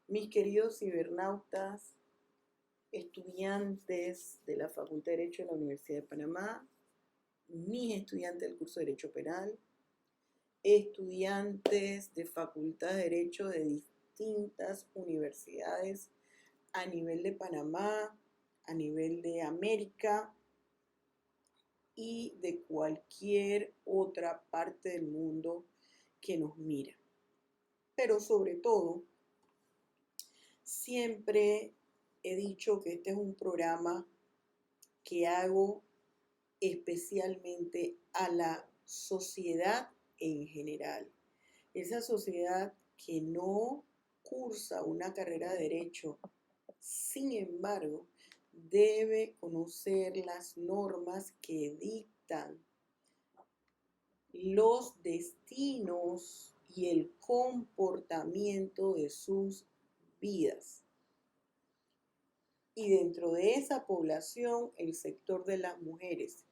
Mis queridos cibernautas, estudiantes de la Facultad de Derecho de la Universidad de Panamá, mis estudiantes del curso de Derecho Penal, estudiantes de Facultad de Derecho de distintas universidades a nivel de Panamá, a nivel de América y de cualquier otra parte del mundo que nos mira. Pero sobre todo, siempre he dicho que este es un programa que hago especialmente a la sociedad en general. Esa sociedad que no cursa una carrera de derecho, sin embargo, debe conocer las normas que dictan los destinos y el comportamiento de sus vidas. Y dentro de esa población, el sector de las mujeres,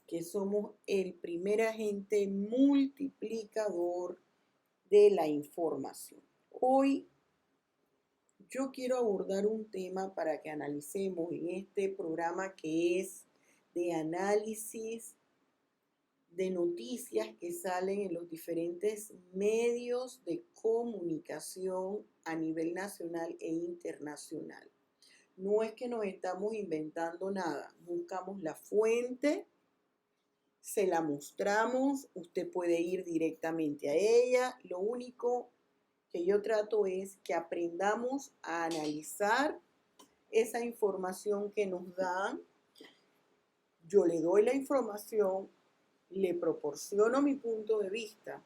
que somos el primer agente multiplicador de la información. Hoy yo quiero abordar un tema para que analicemos en este programa que es de análisis de noticias que salen en los diferentes medios de comunicación a nivel nacional e internacional. No es que nos estamos inventando nada, buscamos la fuente, se la mostramos, usted puede ir directamente a ella. Lo único que yo trato es que aprendamos a analizar esa información que nos dan. Yo le doy la información, le proporciono mi punto de vista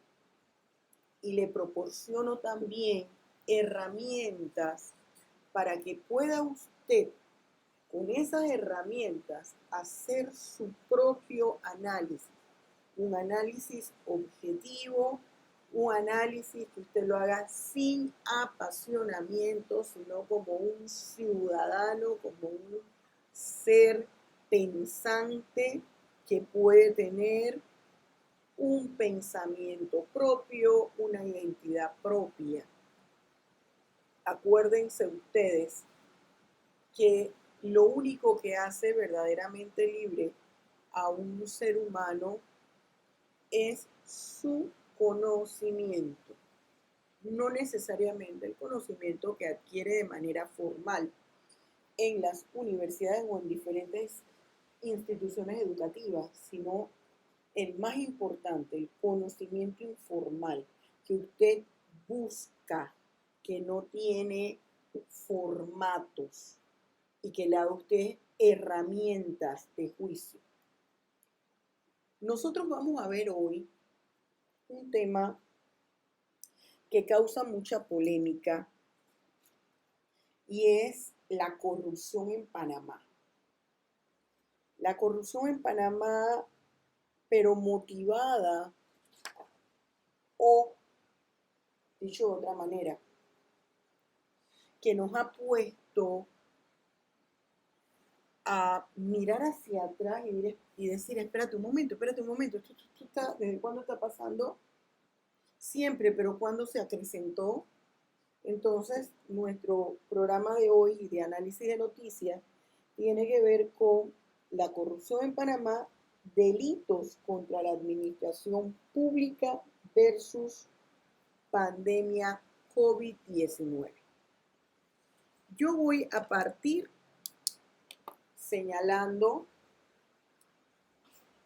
y le proporciono también herramientas para que pueda usted con esas herramientas hacer su propio análisis, un análisis objetivo, un análisis que usted lo haga sin apasionamiento, sino como un ciudadano, como un ser pensante que puede tener un pensamiento propio, una identidad propia. Acuérdense ustedes que lo único que hace verdaderamente libre a un ser humano es su conocimiento, no necesariamente el conocimiento que adquiere de manera formal en las universidades o en diferentes instituciones educativas, sino el más importante, el conocimiento informal que usted busca, que no tiene formatos y que le da a usted herramientas de juicio. Nosotros vamos a ver hoy un tema que causa mucha polémica y es la corrupción en Panamá. La corrupción en Panamá, pero motivada o, dicho de otra manera, que nos ha puesto a mirar hacia atrás y decir, espérate un momento, esto está, ¿desde cuándo está pasando? Siempre, pero ¿cuándo se acrecentó? Entonces, nuestro programa de hoy de análisis de noticias tiene que ver con la corrupción en Panamá, delitos contra la administración pública versus pandemia COVID-19. Yo voy a partir señalando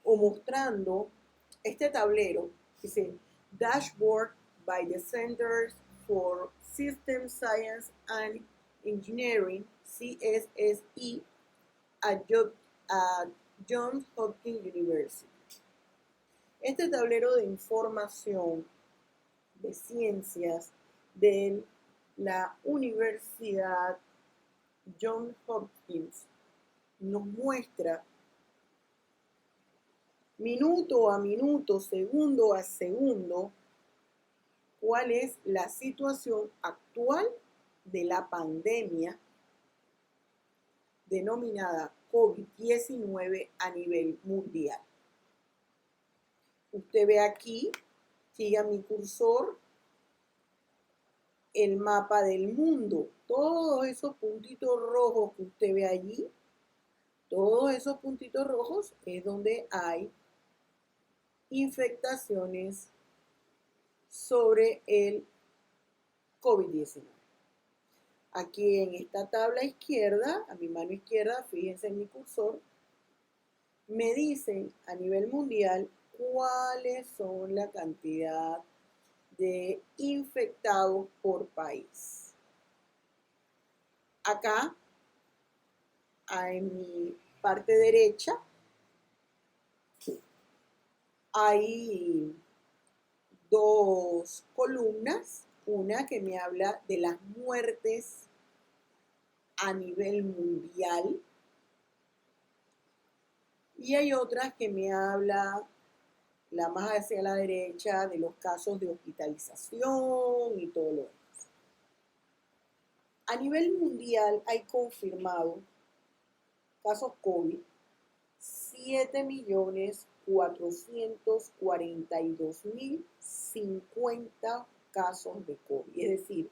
o mostrando este tablero, dice Dashboard by the Centers for System Science and Engineering, CSSE, at Johns Hopkins University. Este tablero de información de ciencias de la Universidad Johns Hopkins nos muestra minuto a minuto, segundo a segundo, cuál es la situación actual de la pandemia denominada COVID-19 a nivel mundial. Usted ve aquí, siga mi cursor, el mapa del mundo. Todos esos puntitos rojos que usted ve allí, todos esos puntitos rojos es donde hay infectaciones sobre el COVID-19. Aquí en esta tabla izquierda, a mi mano izquierda, fíjense en mi cursor, me dicen a nivel mundial cuáles son la cantidad de infectados por país. Acá, en mi parte derecha, hay dos columnas, una que me habla de las muertes a nivel mundial y hay otras que me habla, la más hacia la derecha, de los casos de hospitalización y todo lo demás. A nivel mundial hay confirmado casos COVID 7.442.050 casos de COVID, es decir,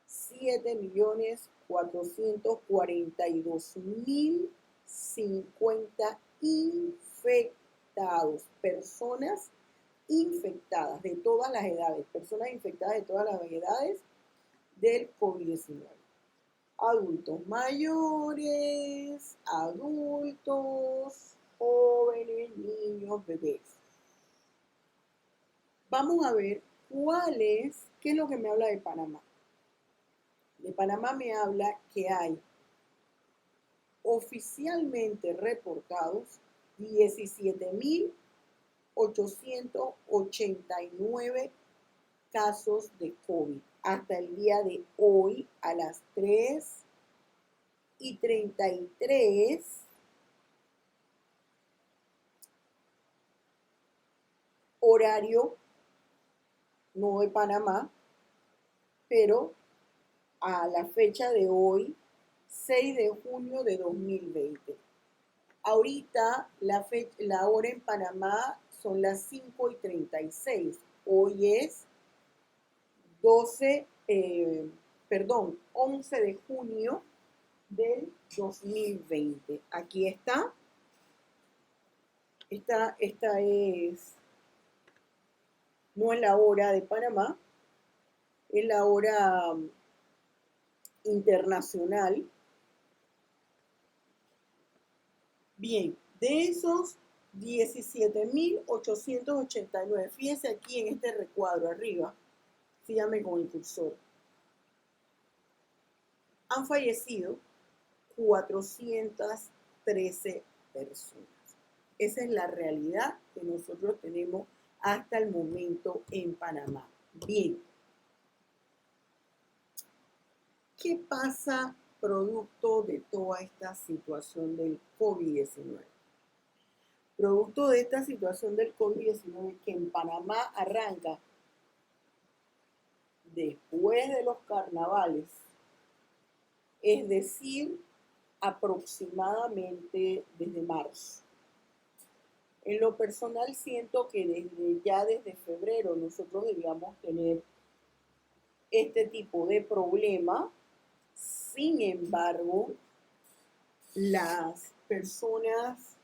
7.442.050 infectados, personas infectadas de todas las edades, personas infectadas de todas las edades del COVID-19. Adultos mayores, adultos, jóvenes, niños, bebés. Vamos a ver qué es lo que me habla de Panamá. De Panamá me habla que hay oficialmente reportados 17.889 casos de COVID hasta el día de hoy a las 3:33 horario no de Panamá, pero a la fecha de hoy, 6 de junio de 2020. Ahorita la hora en Panamá son las 5:36. Hoy es 11 de junio del 2020. Aquí está. Esta no es la hora de Panamá, es la hora internacional. Bien, de esos 17.889, fíjense aquí en este recuadro arriba, síganme con el cursor, han fallecido 413 personas. Esa es la realidad que nosotros tenemos hasta el momento en Panamá. Bien. ¿Qué pasa producto de toda esta situación del COVID-19? Producto de esta situación del COVID-19 que en Panamá arranca después de los carnavales, es decir, aproximadamente desde marzo. En lo personal siento que desde febrero nosotros debíamos tener este tipo de problema. Sin embargo, las personas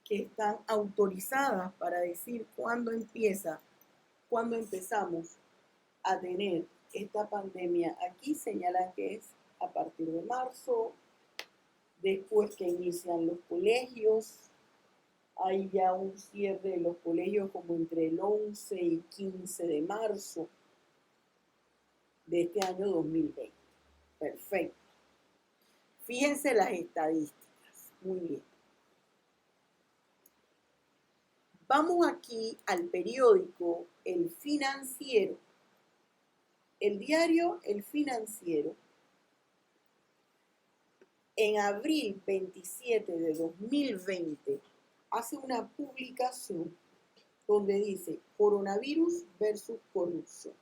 que están autorizadas para decir cuándo empezamos a tener esta pandemia aquí señalan que es a partir de marzo, después que inician los colegios. Hay ya un cierre de los colegios como entre el 11 y 15 de marzo de este año 2020. Perfecto. Fíjense las estadísticas. Muy bien. Vamos aquí al periódico El Financiero. El diario El Financiero, en abril 27 de 2020, hace una publicación donde dice coronavirus versus corrupción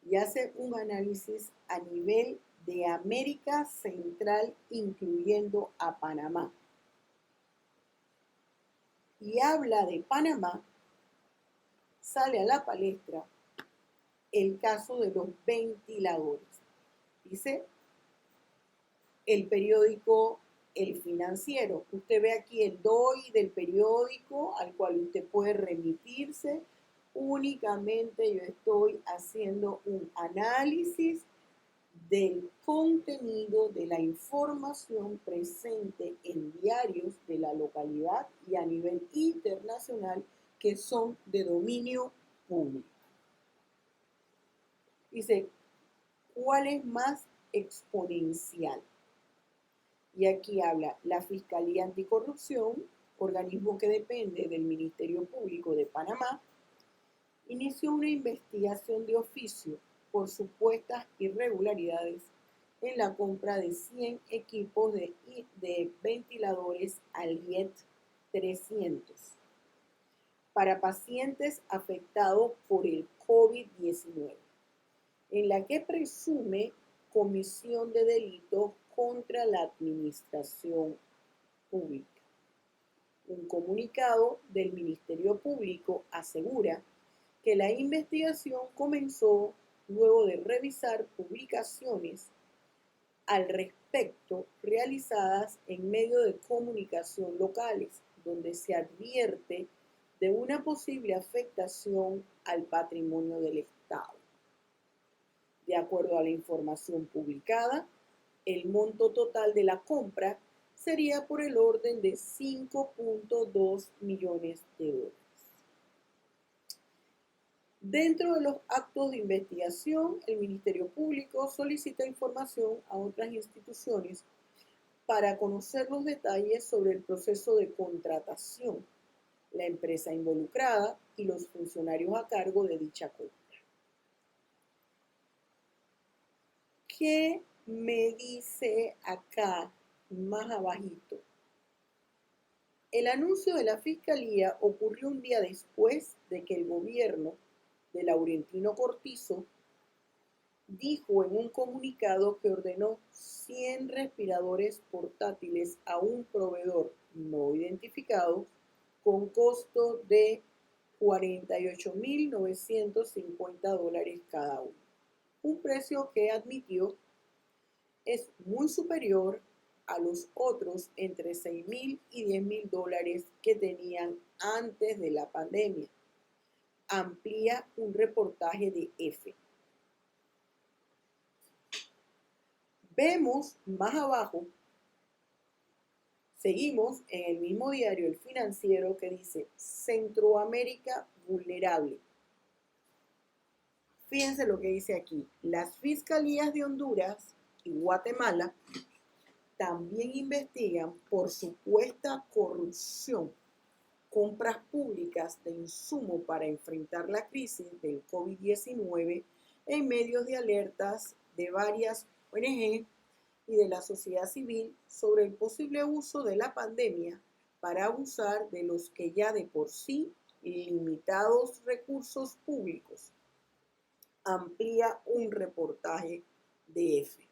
y hace un análisis a nivel de América Central, incluyendo a Panamá. Y habla de Panamá, sale a la palestra el caso de los ventiladores. Dice el periódico El Financiero. Usted ve aquí el DOI del periódico al cual usted puede remitirse. Únicamente yo estoy haciendo un análisis del contenido de la información presente en diarios de la localidad y a nivel internacional que son de dominio público. Dice, ¿cuál es más exponencial? Y aquí habla la Fiscalía Anticorrupción, organismo que depende del Ministerio Público de Panamá, inició una investigación de oficio por supuestas irregularidades en la compra de 100 equipos de ventiladores Aliet 300 para pacientes afectados por el COVID-19, en la que presume comisión de delitos contra la administración pública. Un comunicado del Ministerio Público asegura que la investigación comenzó luego de revisar publicaciones al respecto realizadas en medios de comunicación locales, donde se advierte de una posible afectación al patrimonio del Estado. De acuerdo a la información publicada, el monto total de la compra sería por el orden de 5.2 millones de dólares. Dentro de los actos de investigación, el Ministerio Público solicita información a otras instituciones para conocer los detalles sobre el proceso de contratación, la empresa involucrada y los funcionarios a cargo de dicha compra. ¿Qué me dice acá más abajito? El anuncio de la Fiscalía ocurrió un día después de que el gobierno de Laurentino Cortizo dijo en un comunicado que ordenó 100 respiradores portátiles a un proveedor no identificado con costo de $48.950 cada uno. Un precio que admitió es muy superior a los otros entre $6.000 y $10.000 que tenían antes de la pandemia. Amplía un reportaje de EFE. Vemos más abajo, seguimos en el mismo diario El Financiero que dice Centroamérica vulnerable. Fíjense lo que dice aquí. Las fiscalías de Honduras y Guatemala también investigan por supuesta corrupción, compras públicas de insumos para enfrentar la crisis del COVID-19 en medios de alertas de varias ONG y de la sociedad civil sobre el posible uso de la pandemia para abusar de los que ya de por sí limitados recursos públicos. Amplía un reportaje de EFE.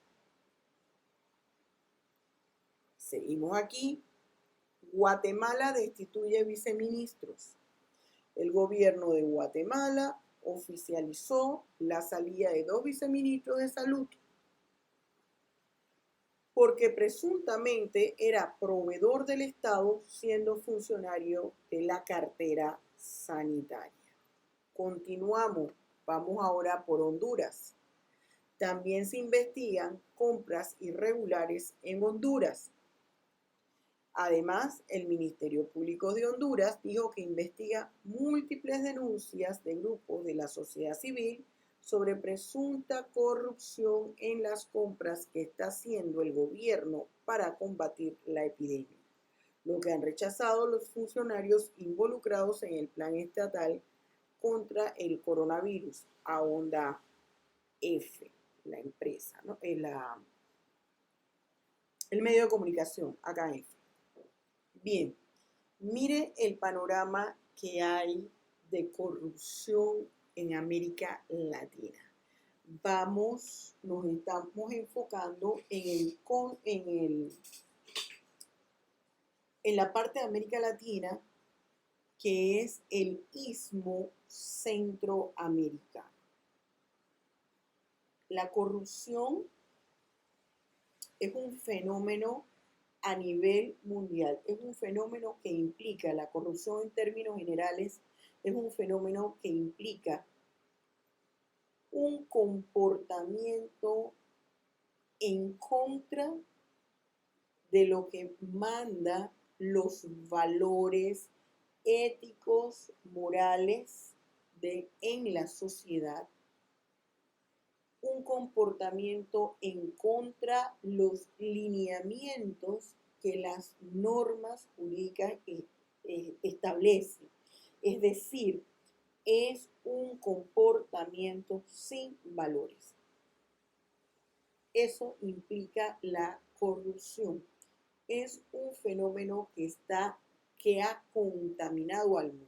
Seguimos aquí. Guatemala destituye viceministros. El gobierno de Guatemala oficializó la salida de 2 viceministros de salud porque presuntamente era proveedor del Estado siendo funcionario de la cartera sanitaria. Continuamos, vamos ahora por Honduras. También se investigan compras irregulares en Honduras. Además, el Ministerio Público de Honduras dijo que investiga múltiples denuncias de grupos de la sociedad civil sobre presunta corrupción en las compras que está haciendo el gobierno para combatir la epidemia, lo que han rechazado los funcionarios involucrados en el plan estatal contra el coronavirus, ahonda F, la empresa, ¿no? el medio de comunicación, acá en F. Bien, mire el panorama que hay de corrupción en América Latina. Nos estamos enfocando en la parte de América Latina que es el istmo centroamericano. La corrupción es un fenómeno a nivel mundial, es un fenómeno que implica, la corrupción en términos generales, es un fenómeno que implica un comportamiento en contra de lo que manda los valores éticos, morales en la sociedad, un comportamiento en contra los lineamientos que las normas jurídicas establecen. Es decir, es un comportamiento sin valores. Eso implica la corrupción. Es un fenómeno que ha contaminado al mundo.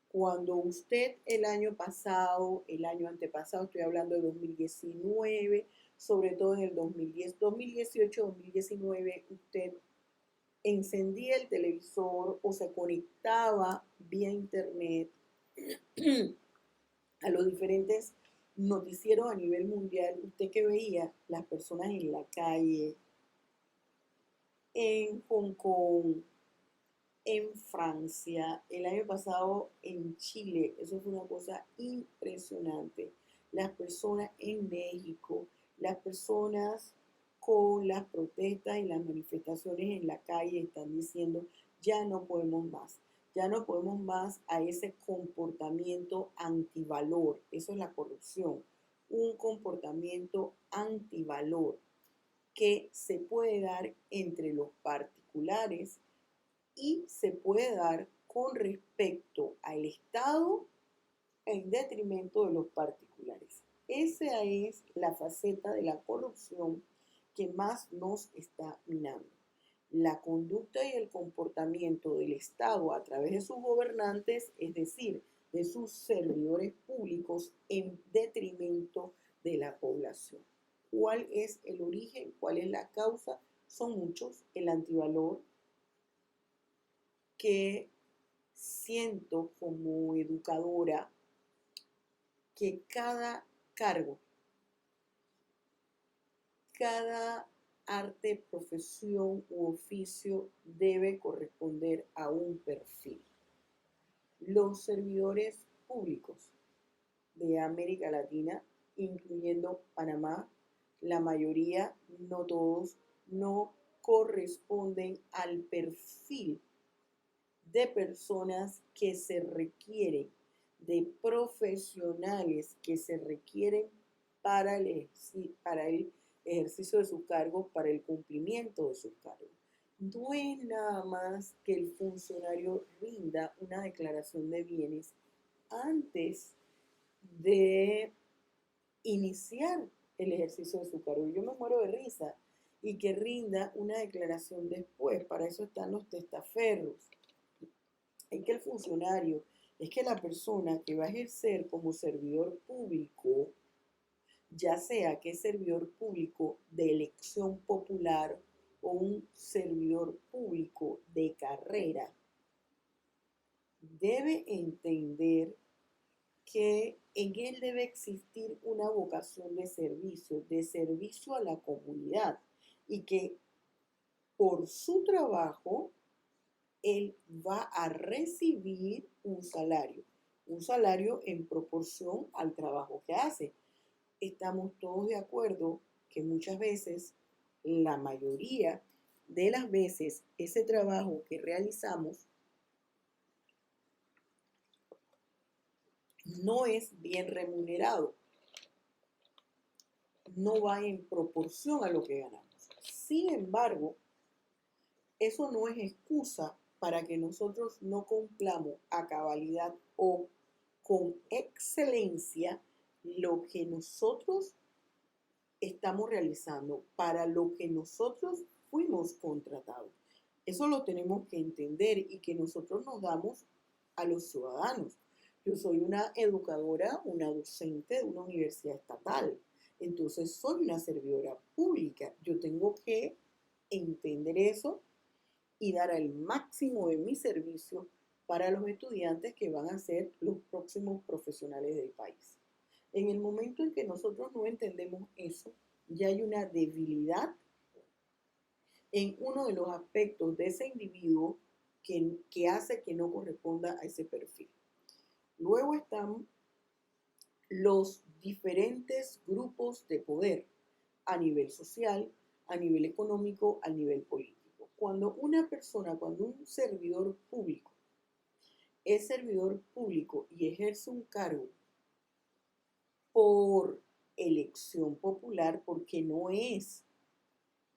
Cuando usted el año pasado, el año antepasado, estoy hablando de 2019, sobre todo en el 2010, 2018, 2019, usted encendía el televisor o se conectaba vía internet a los diferentes noticieros a nivel mundial, usted que veía las personas en la calle, en Hong Kong, en Francia, el año pasado en Chile, eso fue una cosa impresionante. Las personas en México, las personas con las protestas y las manifestaciones en la calle están diciendo, ya no podemos más, ya no podemos más a ese comportamiento antivalor, eso es la corrupción, un comportamiento antivalor que se puede dar entre los particulares y se puede dar con respecto al Estado en detrimento de los particulares. Esa es la faceta de la corrupción que más nos está minando. La conducta y el comportamiento del Estado a través de sus gobernantes, es decir, de sus servidores públicos en detrimento de la población. ¿Cuál es el origen? ¿Cuál es la causa? Son muchos. El antivalor, que siento como educadora que cada cargo, cada arte, profesión u oficio debe corresponder a un perfil. Los servidores públicos de América Latina, incluyendo Panamá, la mayoría, no todos, no corresponden al perfil de personas que se requieren, de profesionales que se requieren para el ejercicio de sus cargos, para el cumplimiento de sus cargos. No es nada más que el funcionario rinda una declaración de bienes antes de iniciar el ejercicio de su cargo. Yo me muero de risa y que rinda una declaración después. Para eso están los testaferros. Es que el funcionario, es que la persona que va a ejercer como servidor público, ya sea que es servidor público de elección popular o un servidor público de carrera, debe entender que en él debe existir una vocación de servicio a la comunidad, y que por su trabajo él va a recibir un salario en proporción al trabajo que hace. Estamos todos de acuerdo que muchas veces, la mayoría de las veces, ese trabajo que realizamos no es bien remunerado, no va en proporción a lo que ganamos. Sin embargo, eso no es excusa para que nosotros no cumplamos a cabalidad o con excelencia lo que nosotros estamos realizando, para lo que nosotros fuimos contratados. Eso lo tenemos que entender y que nosotros nos damos a los ciudadanos. Yo soy una educadora, una docente de una universidad estatal, entonces soy una servidora pública. Yo tengo que entender eso y dar el máximo de mi servicio para los estudiantes que van a ser los próximos profesionales del país. En el momento en que nosotros no entendemos eso, ya hay una debilidad en uno de los aspectos de ese individuo que hace que no corresponda a ese perfil. Luego están los diferentes grupos de poder a nivel social, a nivel económico, a nivel político. Cuando una persona, cuando un servidor público es servidor público y ejerce un cargo por elección popular, porque no es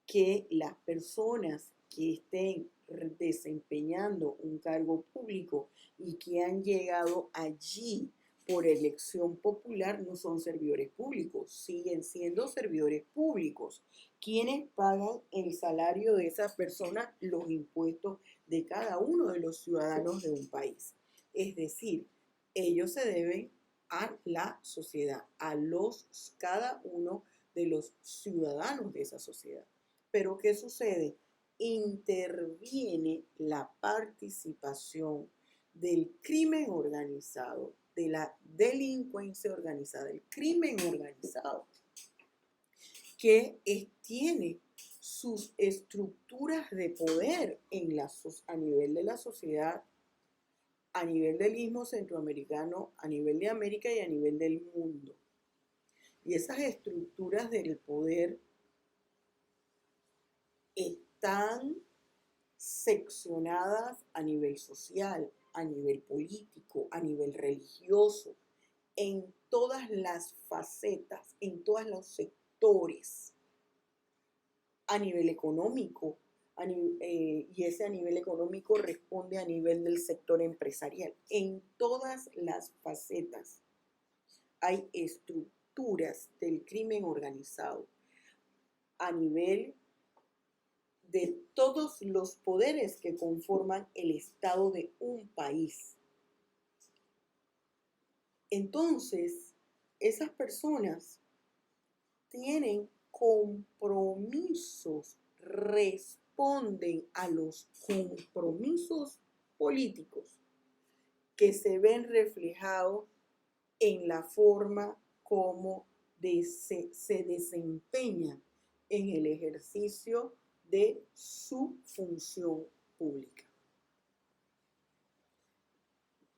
que las personas que estén desempeñando un cargo público y que han llegado allí por elección popular no son servidores públicos, siguen siendo servidores públicos. Quienes pagan el salario de esas personas, los impuestos de cada uno de los ciudadanos de un país. Es decir, ellos se deben a la sociedad, cada uno de los ciudadanos de esa sociedad. Pero ¿qué sucede? Interviene la participación del crimen organizado, de la delincuencia organizada, el crimen organizado, que tiene sus estructuras de poder a nivel de la sociedad, a nivel del istmo centroamericano, a nivel de América y a nivel del mundo. Y esas estructuras del poder están seccionadas a nivel social, a nivel político, a nivel religioso, en todas las facetas, en todos los sectores, a nivel económico, y ese a nivel económico responde a nivel del sector empresarial. En todas las facetas hay estructuras del crimen organizado a nivel de todos los poderes que conforman el Estado de un país. Entonces, esas personas tienen compromisos, responden a los compromisos políticos que se ven reflejados en la forma como se desempeñan en el ejercicio de su función pública.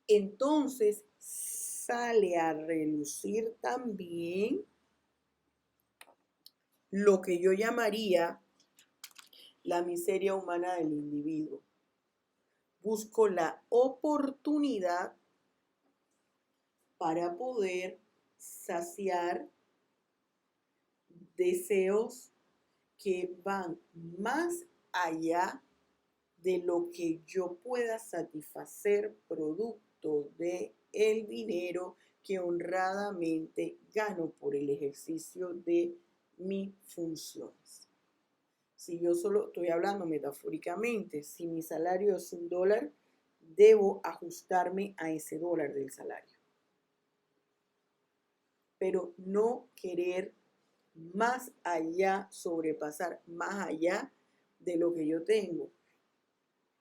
Entonces sale a relucir también lo que yo llamaría la miseria humana del individuo. Busco la oportunidad para poder saciar deseos que van más allá de lo que yo pueda satisfacer producto de el dinero que honradamente gano por el ejercicio de mis funciones. Si yo solo estoy hablando metafóricamente, si mi salario es $1, debo ajustarme a ese dólar del salario. Pero no querer más allá, sobrepasar más allá de lo que yo tengo.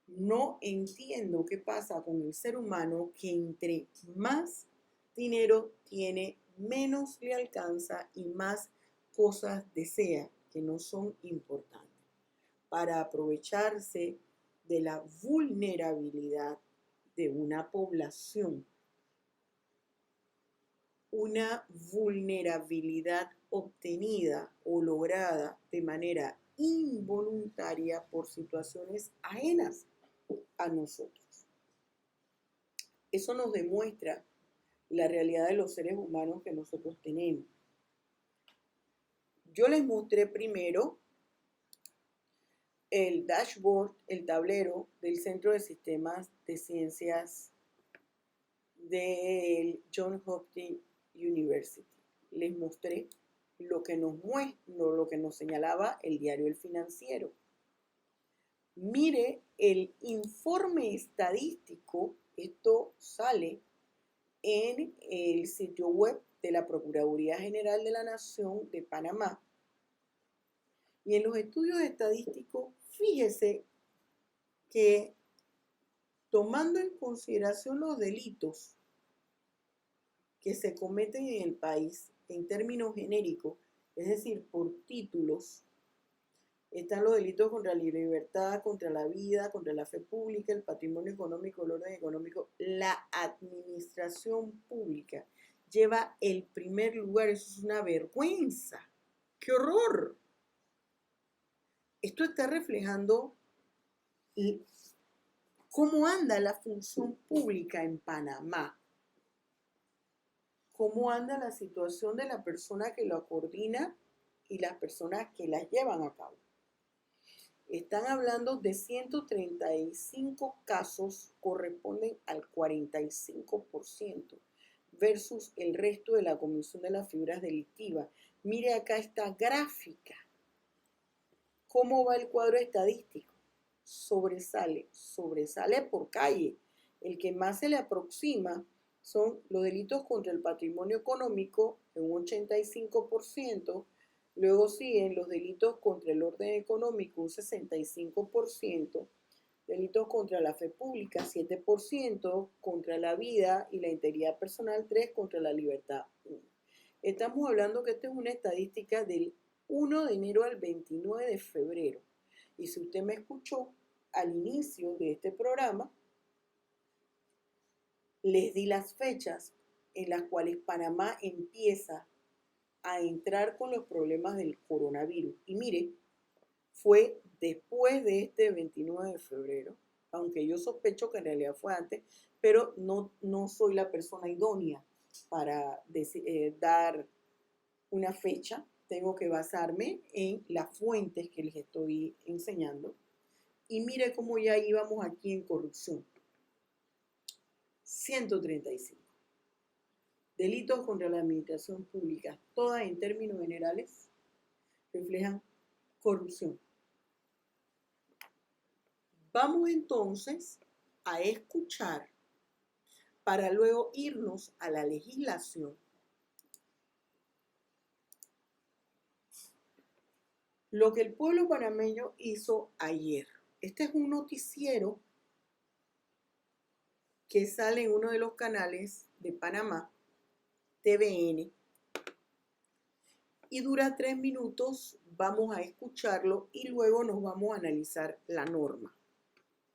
No entiendo qué pasa con el ser humano que entre más dinero tiene, menos le alcanza y más cosas desea que no son importantes para aprovecharse de la vulnerabilidad de una población. Una vulnerabilidad obtenida o lograda de manera involuntaria por situaciones ajenas a nosotros. Eso nos demuestra la realidad de los seres humanos que nosotros tenemos. Yo les mostré primero el dashboard, el tablero del Centro de Sistemas de Ciencias del Johns Hopkins University. Les mostré lo que nos señalaba el diario El Financiero. Mire el informe estadístico, esto sale en el sitio web de la Procuraduría General de la Nación de Panamá. Y en los estudios estadísticos, fíjese que tomando en consideración los delitos que se cometen en el país en términos genéricos, es decir, por títulos, están los delitos contra la libertad, contra la vida, contra la fe pública, el patrimonio económico, el orden económico. La administración pública lleva el primer lugar. Eso es una vergüenza. ¡Qué horror! Esto está reflejando cómo anda la función pública en Panamá, cómo anda la situación de la persona que lo coordina y las personas que las llevan a cabo. Están hablando de 135 casos, corresponden al 45%, versus el resto de la Comisión de las Figuras Delictivas. Mire acá esta gráfica. ¿Cómo va el cuadro estadístico? Sobresale por calle. El que más se le aproxima son los delitos contra el patrimonio económico, en un 85%, luego siguen los delitos contra el orden económico, un 65%, delitos contra la fe pública, 7%, contra la vida y la integridad personal, 3%, contra la libertad, 1%. Estamos hablando que esta es una estadística del 1 de enero al 29 de febrero. Y si usted me escuchó al inicio de este programa, les di las fechas en las cuales Panamá empieza a entrar con los problemas del coronavirus. Y mire, fue después de este 29 de febrero, aunque yo sospecho que en realidad fue antes, pero no soy la persona idónea para dar una fecha. Tengo que basarme en las fuentes que les estoy enseñando. Y mire cómo ya íbamos aquí en corrupción. 135. Delitos contra la administración pública, todas en términos generales, reflejan corrupción. Vamos entonces a escuchar, para luego irnos a la legislación, lo que el pueblo panameño hizo ayer. Este es un noticiero que sale en uno de los canales de Panamá, TVN, y dura 3 minutos. Vamos a escucharlo y luego nos vamos a analizar la norma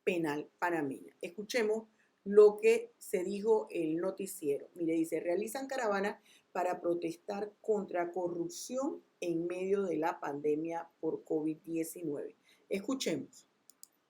penal panameña. Escuchemos lo que se dijo el noticiero. Mire, dice, realizan caravanas para protestar contra corrupción en medio de la pandemia por COVID-19. Escuchemos.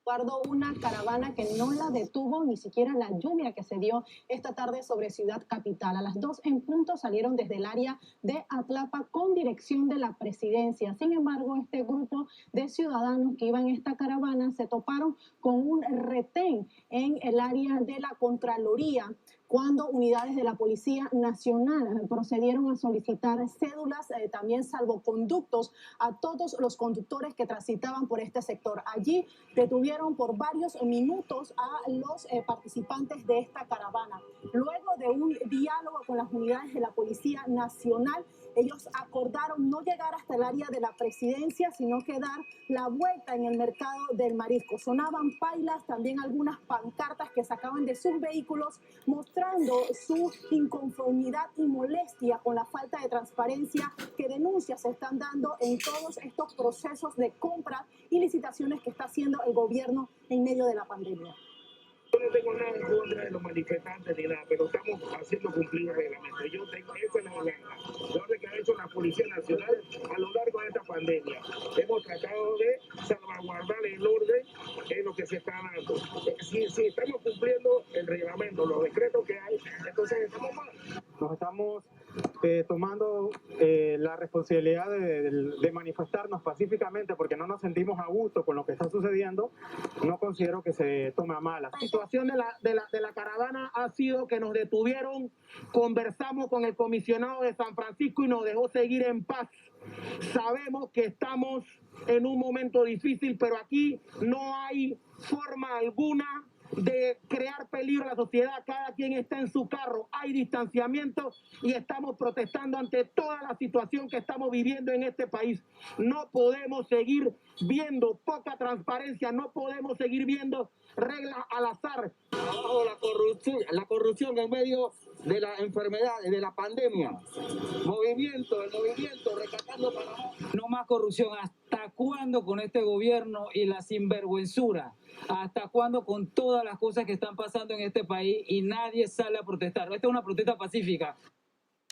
Guardó una caravana que no la detuvo ni siquiera la lluvia que se dio esta tarde sobre Ciudad Capital. A las 2 en punto salieron desde el área de Atlapa con dirección de la presidencia. Sin embargo, este grupo de ciudadanos que iban en esta caravana se toparon con un retén en el área de la Contraloría, cuando unidades de la Policía Nacional procedieron a solicitar cédulas, también salvoconductos a todos los conductores que transitaban por este sector. Allí detuvieron por varios minutos a los participantes de esta caravana. Luego de un diálogo con las unidades de la Policía Nacional, ellos acordaron no llegar hasta el área de la presidencia, sino que dar la vuelta en el mercado del marisco. Sonaban pailas, también algunas pancartas que sacaban de sus vehículos, mostrando su inconformidad y molestia con la falta de transparencia que denuncias se están dando en todos estos procesos de compra y licitaciones que está haciendo el gobierno en medio de la pandemia. Yo no tengo nada en contra de los manifestantes ni nada, pero estamos haciendo cumplir el reglamento. Yo tengo, esa es la orden que ha hecho la Policía Nacional a lo largo de esta pandemia. Hemos tratado de salvaguardar el orden en lo que se está dando. Si estamos cumpliendo el reglamento, los decretos que hay, entonces estamos mal. Nos estamos tomando la responsabilidad de manifestarnos pacíficamente porque no nos sentimos a gusto con lo que está sucediendo. No considero que se tome a mal. La situación de la caravana ha sido que nos detuvieron, conversamos con el comisionado de San Francisco y nos dejó seguir en paz. Sabemos que estamos en un momento difícil, pero aquí no hay forma alguna de crear peligro a la sociedad. Cada quien está en su carro, hay distanciamiento y estamos protestando ante toda la situación que estamos viviendo en este país. No podemos seguir viendo poca transparencia, no podemos seguir viendo reglas al azar. Abajo la corrupción en medio de la enfermedad, de la pandemia. El movimiento, rescatando Panamá. No más corrupción. ¿Hasta cuándo con este gobierno y la sinvergüenzura? ¿Hasta cuándo con todas las cosas que están pasando en este país y nadie sale a protestar? Esta es una protesta pacífica.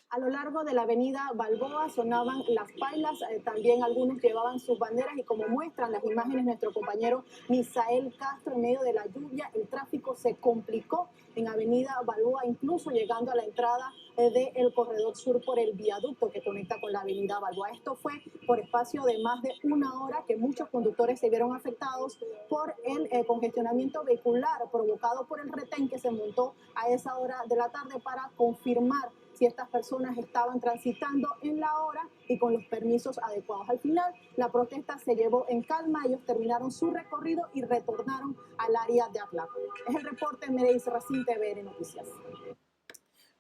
A lo largo de la avenida Balboa sonaban las pailas, también algunos llevaban sus banderas y como muestran las imágenes nuestro compañero Misael Castro, en medio de la lluvia el tráfico se complicó en avenida Balboa, incluso llegando a la entrada del corredor sur por el viaducto que conecta con la avenida Balboa. Esto fue por espacio de más de una hora que muchos conductores se vieron afectados por el congestionamiento vehicular provocado por el retén que se montó a esa hora de la tarde para confirmar si estas personas estaban transitando en la hora y con los permisos adecuados. Al final, la protesta se llevó en calma, ellos terminaron su recorrido y retornaron al área de Atlapa. Es el reporte Mereis Racín, TVN Noticias.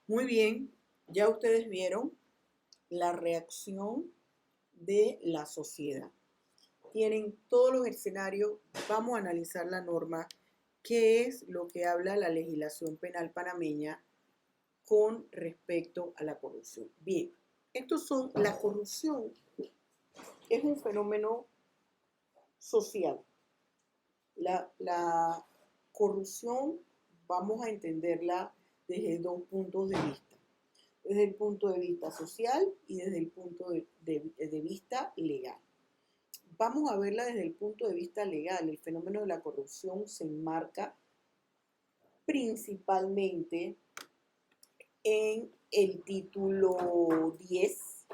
Muy bien, ya ustedes vieron la reacción de la sociedad. Tienen todos los escenarios, vamos a analizar la norma, qué es lo que habla la legislación penal panameña con respecto a la corrupción. Bien, la corrupción es un fenómeno social. La corrupción vamos a entenderla desde dos puntos de vista. Desde el punto de vista social y desde el punto de vista legal. Vamos a verla desde el punto de vista legal. El fenómeno de la corrupción se enmarca principalmente en el título 10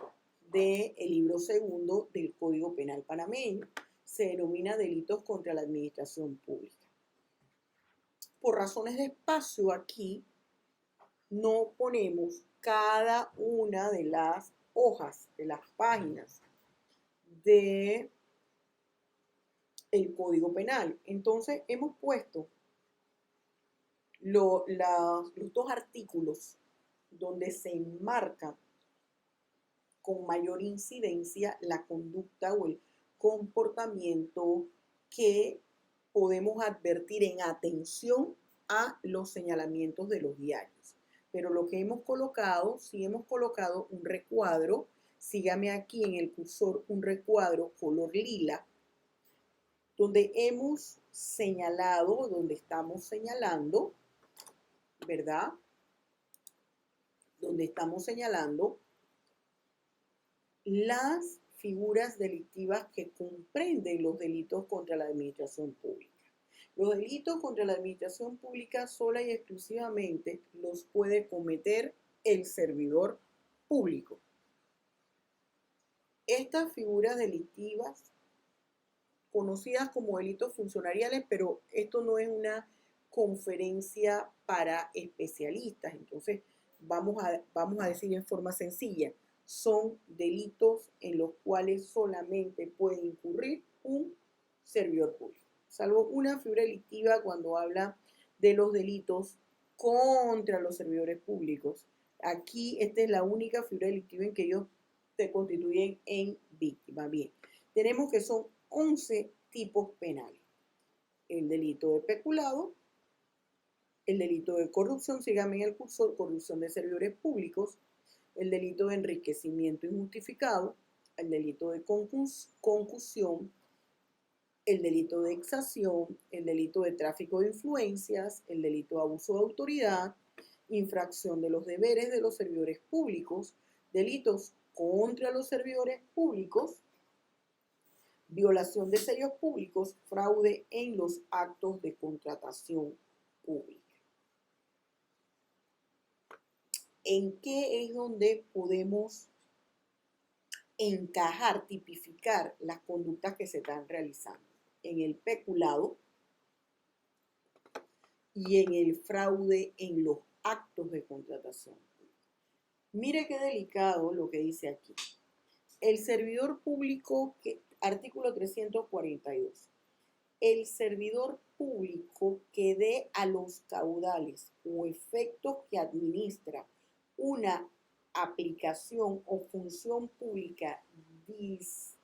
del libro segundo del Código Penal panameño. Se denomina delitos contra la administración pública. Por razones de espacio aquí no ponemos cada una de las hojas, de las páginas del Código Penal. Entonces hemos puesto los dos artículos donde se enmarca con mayor incidencia la conducta o el comportamiento que podemos advertir en atención a los señalamientos de los diarios. Pero lo que hemos colocado, sí hemos colocado un recuadro, sígame aquí en el cursor, un recuadro color lila, donde hemos señalado, donde estamos señalando, ¿verdad? Donde estamos señalando las figuras delictivas que comprenden los delitos contra la administración pública. Los delitos contra la administración pública sola y exclusivamente los puede cometer el servidor público. Estas figuras delictivas, conocidas como delitos funcionariales, pero esto no es una conferencia para especialistas, entonces vamos a decir en forma sencilla, son delitos en los cuales solamente puede incurrir un servidor público, salvo una figura delictiva cuando habla de los delitos contra los servidores públicos. Aquí esta es la única figura delictiva en que ellos se constituyen en víctima. Bien, tenemos que son 11 tipos penales. El delito de peculado, el delito de corrupción, síganme en el cursor, corrupción de servidores públicos, el delito de enriquecimiento injustificado, el delito de concusión, el delito de exacción, el delito de tráfico de influencias, el delito de abuso de autoridad, infracción de los deberes de los servidores públicos, delitos contra los servidores públicos, violación de sellos públicos, fraude en los actos de contratación pública. ¿En qué es donde podemos encajar, tipificar las conductas que se están realizando? En el peculado y en el fraude en los actos de contratación. Mire qué delicado lo que dice aquí. El servidor público, artículo 342. el servidor público que dé a los caudales o efectos que administra una aplicación o función pública distinta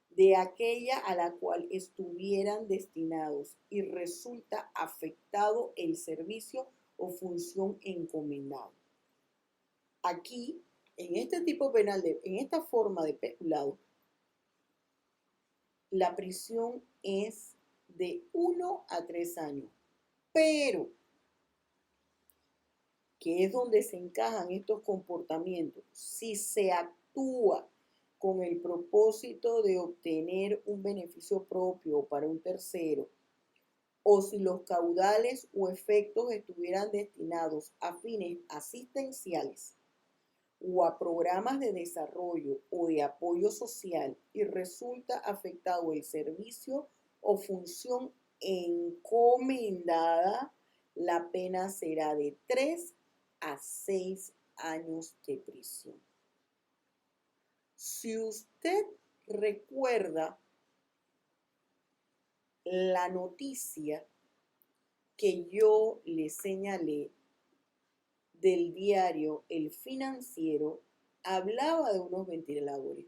de aquella a la cual estuvieran destinados y resulta afectado el servicio o función encomendado. Aquí, en este tipo penal, en esta forma de peculado, la prisión es de 1 a 3 años, pero que es donde se encajan estos comportamientos, si se actúa con el propósito de obtener un beneficio propio para un tercero, o si los caudales o efectos estuvieran destinados a fines asistenciales o a programas de desarrollo o de apoyo social y resulta afectado el servicio o función encomendada, la pena será de 3 a 6 años de prisión. Si usted recuerda la noticia que yo le señalé del diario El Financiero, hablaba de unos ventiladores.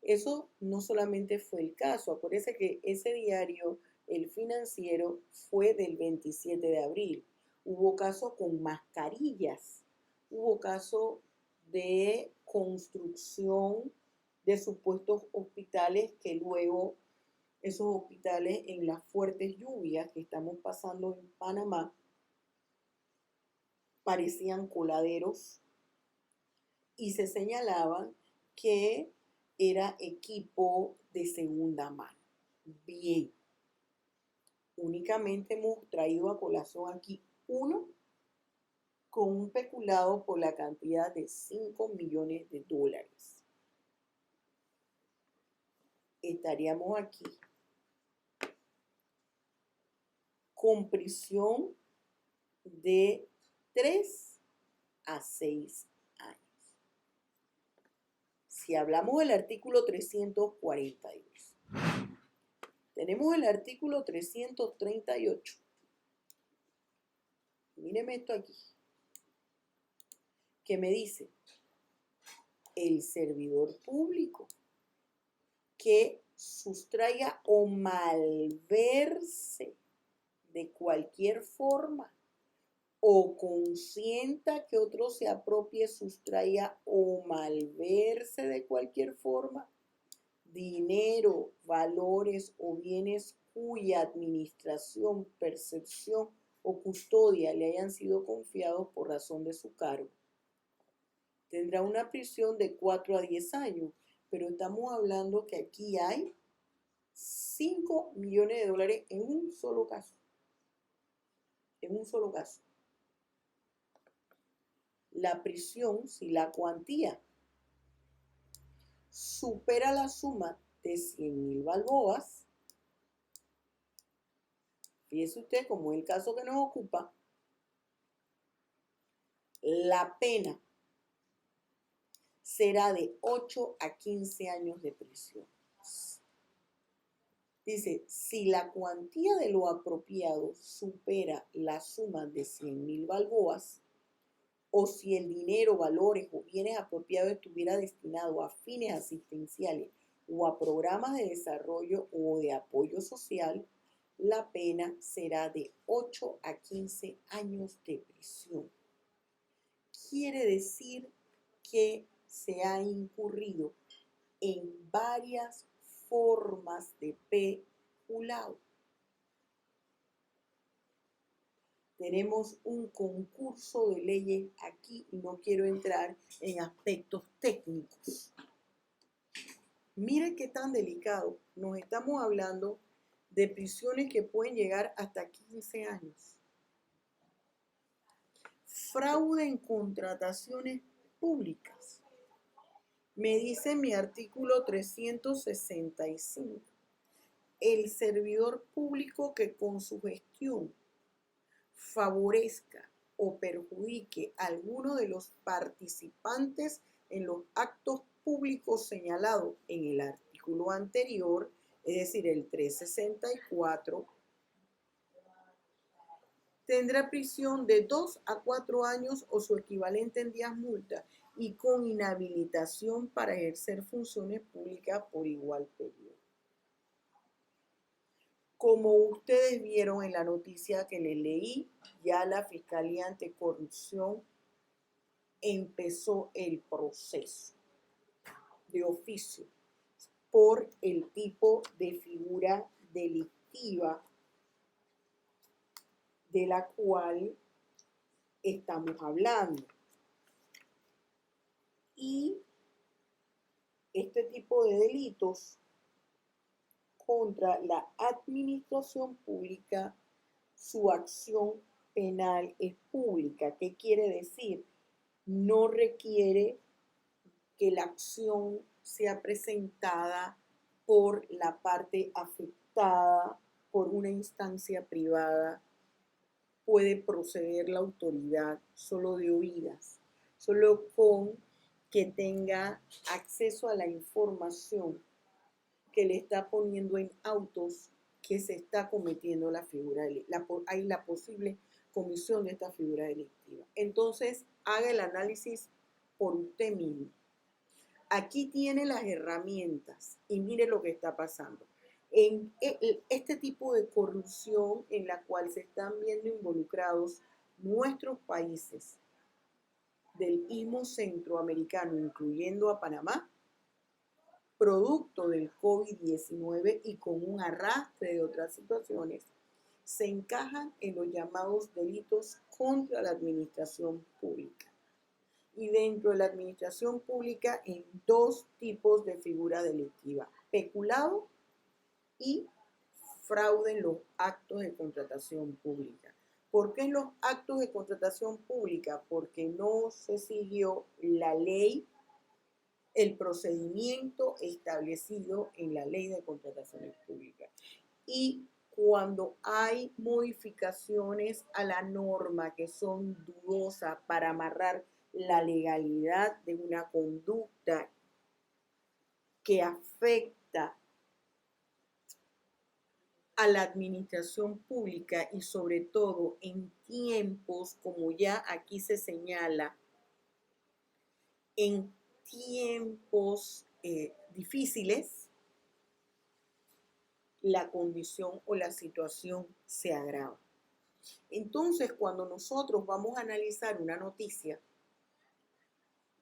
Eso no solamente fue el caso. Acuérdense que ese diario, El Financiero, fue del 27 de abril. Hubo casos con mascarillas. Hubo casos de construcción de supuestos hospitales que luego esos hospitales, en las fuertes lluvias que estamos pasando en Panamá, parecían coladeros y se señalaban que era equipo de segunda mano. Bien, únicamente hemos traído a colación aquí uno con un peculado por la cantidad de $5 millones. Estaríamos aquí con prisión de 3 a 6 años. Si hablamos del artículo 342, tenemos el artículo 338. Míreme esto aquí, que me dice: el servidor público que sustraiga o malverse de cualquier forma o consienta que otro se apropie, sustraiga o malverse de cualquier forma dinero, valores o bienes cuya administración, percepción o custodia le hayan sido confiados por razón de su cargo, tendrá una prisión de 4 a 10 años. Pero estamos hablando que aquí hay $5 millones en un solo caso. En un solo caso. La prisión, si la cuantía supera la suma de 100,000 balboas, fíjese usted, como es el caso que nos ocupa, la pena será de 8 a 15 años de prisión. Dice, si la cuantía de lo apropiado supera la suma de 100,000 balboas, o si el dinero, valores o bienes apropiados estuviera destinado a fines asistenciales o a programas de desarrollo o de apoyo social, la pena será de 8 a 15 años de prisión. Quiere decir que se ha incurrido en varias formas de peculado. Tenemos un concurso de leyes aquí y no quiero entrar en aspectos técnicos. Mire qué tan delicado. Nos estamos hablando de prisiones que pueden llegar hasta 15 años. Fraude en contrataciones públicas. Me dice mi artículo 365. El servidor público que con su gestión favorezca o perjudique a alguno de los participantes en los actos públicos señalados en el artículo artículo anterior, es decir, el 364, tendrá prisión de 2 a 4 años o su equivalente en días multa y con inhabilitación para ejercer funciones públicas por igual periodo. Como ustedes vieron en la noticia que les leí, ya la Fiscalía Anticorrupción empezó el proceso de oficio por el tipo de figura delictiva de la cual estamos hablando. Y este tipo de delitos contra la administración pública, su acción penal es pública. ¿Qué quiere decir? No requiere que la acción sea presentada por la parte afectada, por una instancia privada. Puede proceder la autoridad solo de oídas, solo con que tenga acceso a la información que le está poniendo en autos que se está cometiendo hay la posible comisión de esta figura delictiva. Entonces, haga el análisis por usted mismo. Aquí tiene las herramientas y mire lo que está pasando. En este tipo de corrupción en la cual se están viendo involucrados nuestros países del Istmo Centroamericano, incluyendo a Panamá, producto del COVID-19 y con un arrastre de otras situaciones, se encajan en los llamados delitos contra la administración pública. Y dentro de la administración pública en dos tipos de figura delictiva: peculado y fraude en los actos de contratación pública. ¿Por qué en los actos de contratación pública? Porque no se siguió la ley, el procedimiento establecido en la ley de contrataciones públicas. Y cuando hay modificaciones a la norma que son dudosas para amarrar la legalidad de una conducta que afecta a la administración pública y sobre todo en tiempos, como ya aquí se señala, en tiempos difíciles, la condición o la situación se agrava. Entonces, cuando nosotros vamos a analizar una noticia,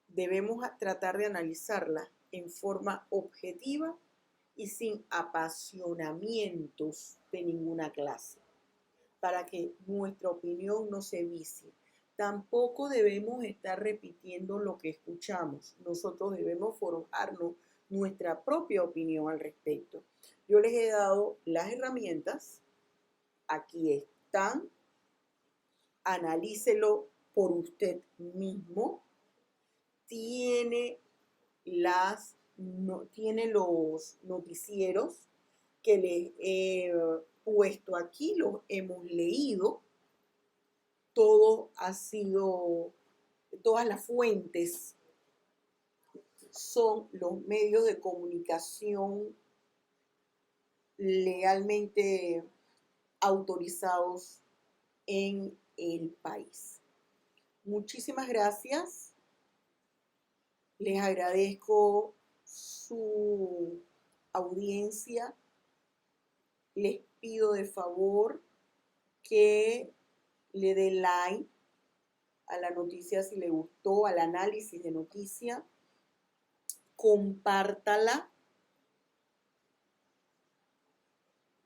debemos tratar de analizarla en forma objetiva y sin apasionamientos de ninguna clase, para que nuestra opinión no se vicie. Tampoco debemos estar repitiendo lo que escuchamos. Nosotros debemos forjarnos nuestra propia opinión al respecto. Yo les he dado las herramientas, aquí están, analícelo por usted mismo. Tiene los noticieros que les he puesto aquí, los hemos leído. Todo ha sido, todas las fuentes son los medios de comunicación legalmente autorizados en el país. Muchísimas gracias. Les agradezco su audiencia. Les pido de favor que le dé like a la noticia si le gustó, al análisis de noticia. Compártala.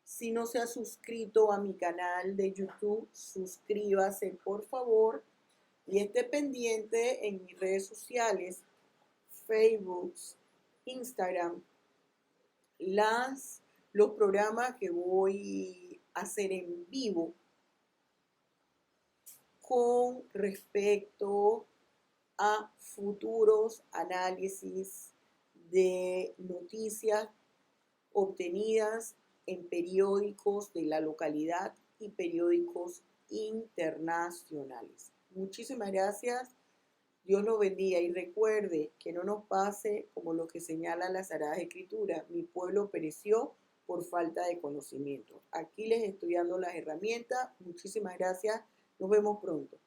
Si no se ha suscrito a mi canal de YouTube, suscríbase por favor y esté pendiente en mis redes sociales, Facebook, Instagram, los programas que voy a hacer en vivo con respecto a futuros análisis de noticias obtenidas en periódicos de la localidad y periódicos internacionales. Muchísimas gracias. Dios los bendiga y recuerde que no nos pase como lo que señala las Sagradas Escrituras. Mi pueblo pereció por falta de conocimiento. Aquí les estoy dando las herramientas. Muchísimas gracias. Nos vemos pronto.